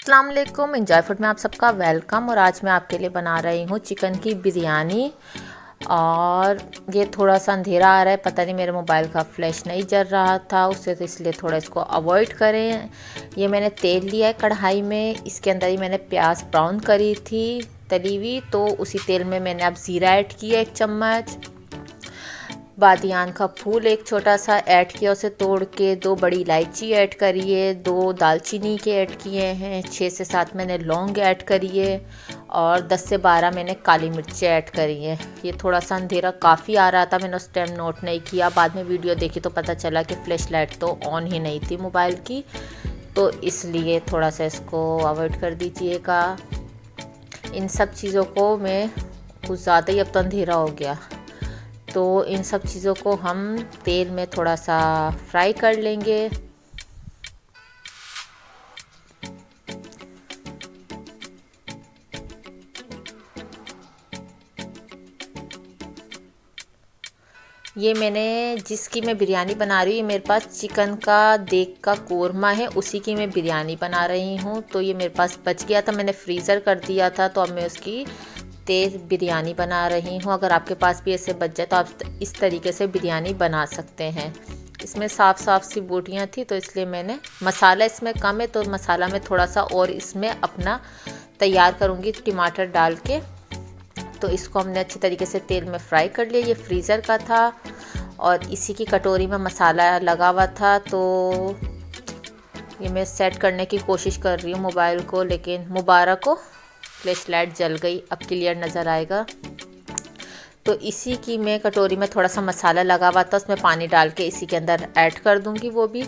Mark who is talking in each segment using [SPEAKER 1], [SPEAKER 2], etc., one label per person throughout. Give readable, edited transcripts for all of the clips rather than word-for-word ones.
[SPEAKER 1] अस्सलाम वालेकुम। Enjoy food में आप सबका वेलकम। और आज मैं आपके लिए बना रही हूँ चिकन की बिरयानी। और ये थोड़ा सा अंधेरा आ रहा है, पता नहीं मेरे मोबाइल का फ्लैश नहीं जल रहा था उससे, तो इसलिए थोड़ा इसको अवॉइड करें। ये मैंने तेल लिया है कढ़ाई में, इसके अंदर ही मैंने प्याज ब्राउन करी थी तली हुई, तो उसी तेल में मैंने अब ज़ीरा ऐड किया 1 चम्मच, बादियान का फूल एक छोटा सा ऐड किया उसे तोड़ के, 2 बड़ी इलायची ऐड करिए, 2 दालचीनी के ऐड किए हैं, 6 से 7 मैंने लौंग ऐड करिए और 10 से 12 मैंने काली मिर्चें ऐड करी है। ये थोड़ा सा अंधेरा काफ़ी आ रहा था, मैंने उस टाइम नोट नहीं किया, बाद में वीडियो देखी तो पता चला कि फ्लैश लाइट तो ऑन ही नहीं थी मोबाइल की, तो इसलिए थोड़ा सा इसको अवॉइड कर दीजिएगा। इन सब चीज़ों को मैं कुछ ज़्यादा ही, अब तो अंधेरा हो गया, तो इन सब चीज़ों को हम तेल में थोड़ा सा फ्राई कर लेंगे। ये मैंने जिसकी मैं बिरयानी बना रही हूँ, ये मेरे पास चिकन का देग का कोरमा है, उसी की मैं बिरयानी बना रही हूँ। तो ये मेरे पास बच गया था, मैंने फ्रीज़र कर दिया था, तो अब मैं उसकी तेज़ बिरयानी बना रही हूँ। अगर आपके पास भी ऐसे बच जाए तो आप इस तरीके से बिरयानी बना सकते हैं। इसमें साफ़ साफ़ सी बोटियाँ थी, तो इसलिए मैंने, मसाला इसमें कम है तो मसाला में थोड़ा सा और इसमें अपना तैयार करूँगी टमाटर डाल के। तो इसको हमने अच्छी तरीके से तेल में फ्राई कर लिया। ये फ्रीज़र का था और इसी की कटोरी में मसाला लगा हुआ था, तो ये मैं सेट करने की कोशिश कर रही हूँ मोबाइल को, लेकिन मुबारक हो फ्लैश लाइट जल गई, अब क्लियर नज़र आएगा। तो इसी की मैं कटोरी में थोड़ा सा मसाला लगा हुआ था, उसमें पानी डाल के इसी के अंदर ऐड कर दूंगी वो भी।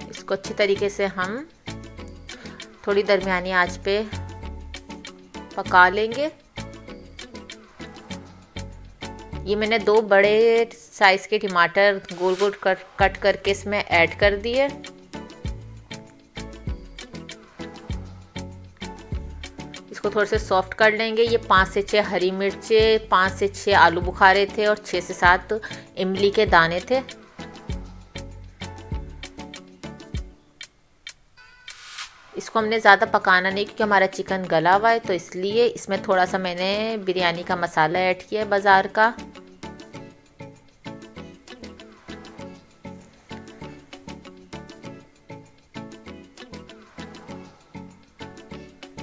[SPEAKER 1] इसको अच्छी तरीके से हम थोड़ी दरमियानी आंच पे पका लेंगे। ये मैंने 2 बड़े साइज़ के टमाटर गोल गोल कट करके इसमें ऐड कर दिए। इसको थोड़े से सॉफ्ट कर लेंगे। ये 5 से 6 हरी मिर्चें, 5 से 6 आलू बुखारे थे और 6 से 7 इमली के दाने थे। इसको हमने ज़्यादा पकाना नहीं क्योंकि हमारा चिकन गला हुआ है, तो इसलिए इसमें थोड़ा सा मैंने बिरयानी का मसाला ऐड किया है बाज़ार का।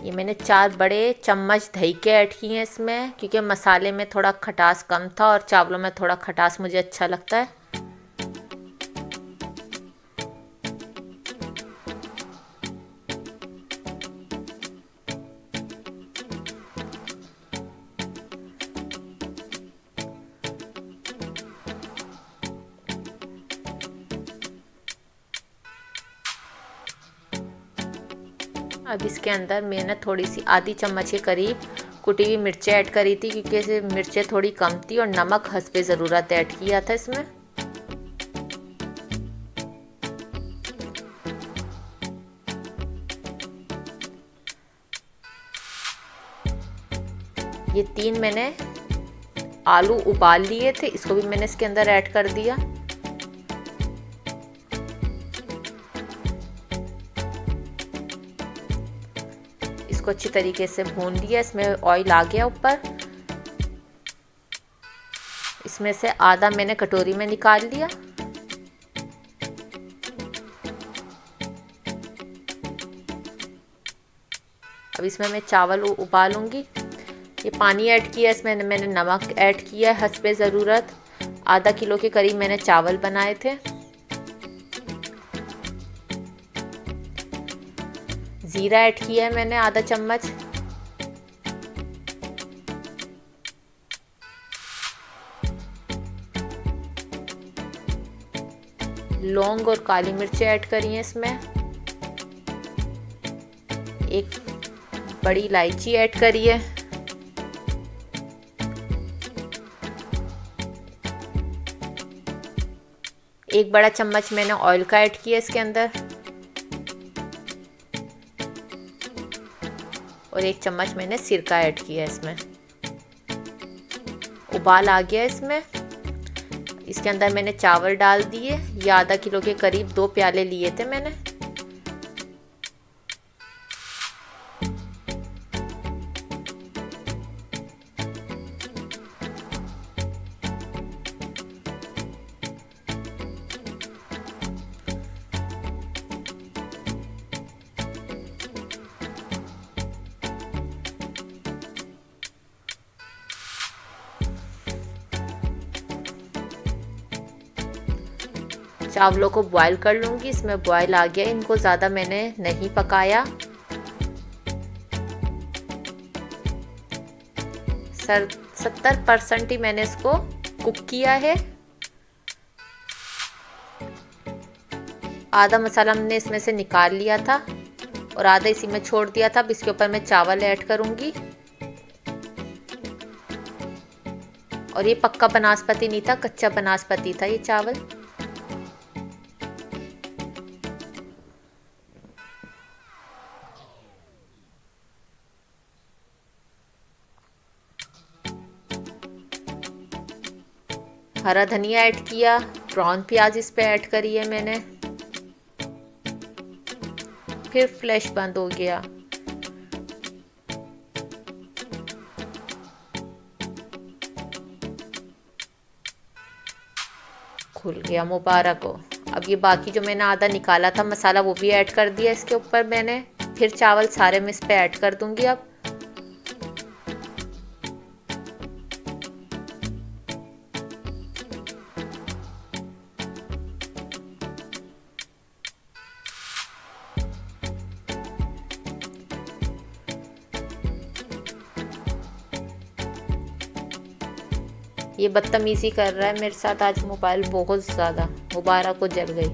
[SPEAKER 1] ये मैंने 4 बड़े चम्मच दही के ऐड किए हैं इसमें, क्योंकि मसाले में थोड़ा खटास कम था और चावलों में थोड़ा खटास मुझे अच्छा लगता है। अब इसके अंदर मैंने थोड़ी सी आधी चम्मच के करीब कुटी हुई मिर्चें ऐड करी थी, क्योंकि इसे मिर्चें थोड़ी कम थी, और नमक हस्बे ज़रूरत ऐड किया था इसमें। ये 3 मैंने आलू उबाल लिए थे, इसको भी मैंने इसके अंदर ऐड कर दिया। इसको अच्छी तरीके से भून लिया, इसमें ऑयल आ गया ऊपर। इसमें से आधा मैंने कटोरी में निकाल लिया। अब इसमें मैं चावल उबालूंगी। ये पानी ऐड किया, इसमें मैंने नमक ऐड किया है हस्बे ज़रूरत। आधा किलो के करीब मैंने चावल बनाए थे। ज़ीरा ऐड किया है मैंने आधा चम्मच। लौंग और काली मिर्चें ऐड करी हैं इसमें। एक बड़ी इलायची ऐड करी है। एक बड़ा चम्मच मैंने ऑयल का ऐड किया इसके अंदर। और 1 चम्मच मैंने सिरका ऐड किया इसमें। उबाल आ गया इसमें। इसके अंदर मैंने चावल डाल दिए। ये आधा किलो के करीब 2 प्याले लिए थे मैंने। चावलों को बॉईल कर लूँगी। इसमें बॉईल आ गया, इनको ज़्यादा मैंने नहीं पकाया। 70% ही मैंने इसको कुक किया है। आधा मसाला हमने इसमें से निकाल लिया था और आधा इसी में छोड़ दिया था। अब इसके ऊपर मैं चावल ऐड करूँगी। और ये पक्का बनास्पति नहीं था, कच्चा बनास्पति था ये चावल। हरा धनिया ऐड किया, ब्राउन प्याज इस पे ऐड करी है मैंने। फिर फ्लैश बंद हो गया। खुल गया मुबारक हो। अब ये बाकी जो मैंने आधा निकाला था मसाला वो भी ऐड कर दिया इसके ऊपर मैंने। फिर चावल सारे मैं इस पे ऐड कर दूंगी अब। ये बदतमीजी कर रहा है मेरे साथ आज मोबाइल बहुत ज़्यादा। मुबारक को जल गई।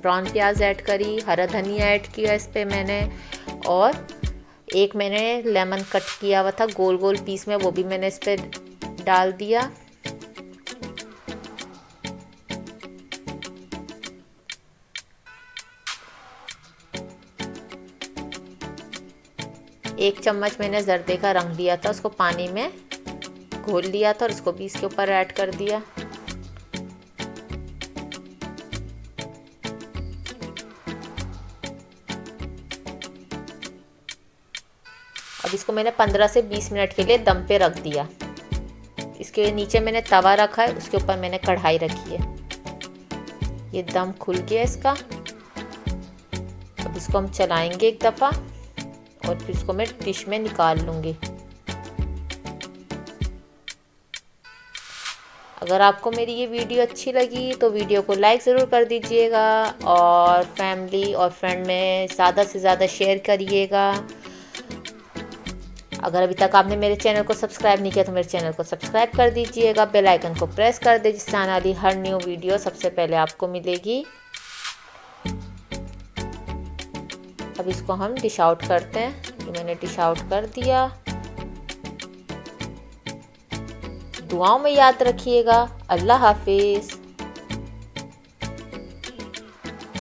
[SPEAKER 1] ब्राउन प्याज ऐड करी, हरा धनिया ऐड किया इस पे मैंने, और एक मैंने लेमन कट किया हुआ था गोल गोल पीस में, वो भी मैंने इस पे डाल दिया। एक चम्मच मैंने जर्दे का रंग लिया था, उसको पानी में घोल लिया था और इसको भी इसके ऊपर ऐड कर दिया। अब इसको मैंने 15 से 20 मिनट के लिए दम पे रख दिया। इसके नीचे मैंने तवा रखा है, उसके ऊपर मैंने कढ़ाई रखी है। ये दम खुल गया इसका। अब इसको हम चलाएंगे एक दफ़ा और फिर इसको मैं डिश में निकाल लूँगी। अगर आपको मेरी ये वीडियो अच्छी लगी तो वीडियो को लाइक ज़रूर कर दीजिएगा और फैमिली और फ्रेंड में ज़्यादा से ज़्यादा शेयर करिएगा। अगर अभी तक आपने मेरे चैनल को सब्सक्राइब नहीं किया तो मेरे चैनल को सब्सक्राइब कर दीजिएगा। बेल आइकन को प्रेस कर दे जिससे आने वाली हर न्यू वीडियो सबसे पहले आपको मिलेगी। अब इसको हम डिश आउट करते हैं। ये मैंने डिश आउट कर दिया। दुआओं में याद रखिएगा। अल्लाह हाफिज़।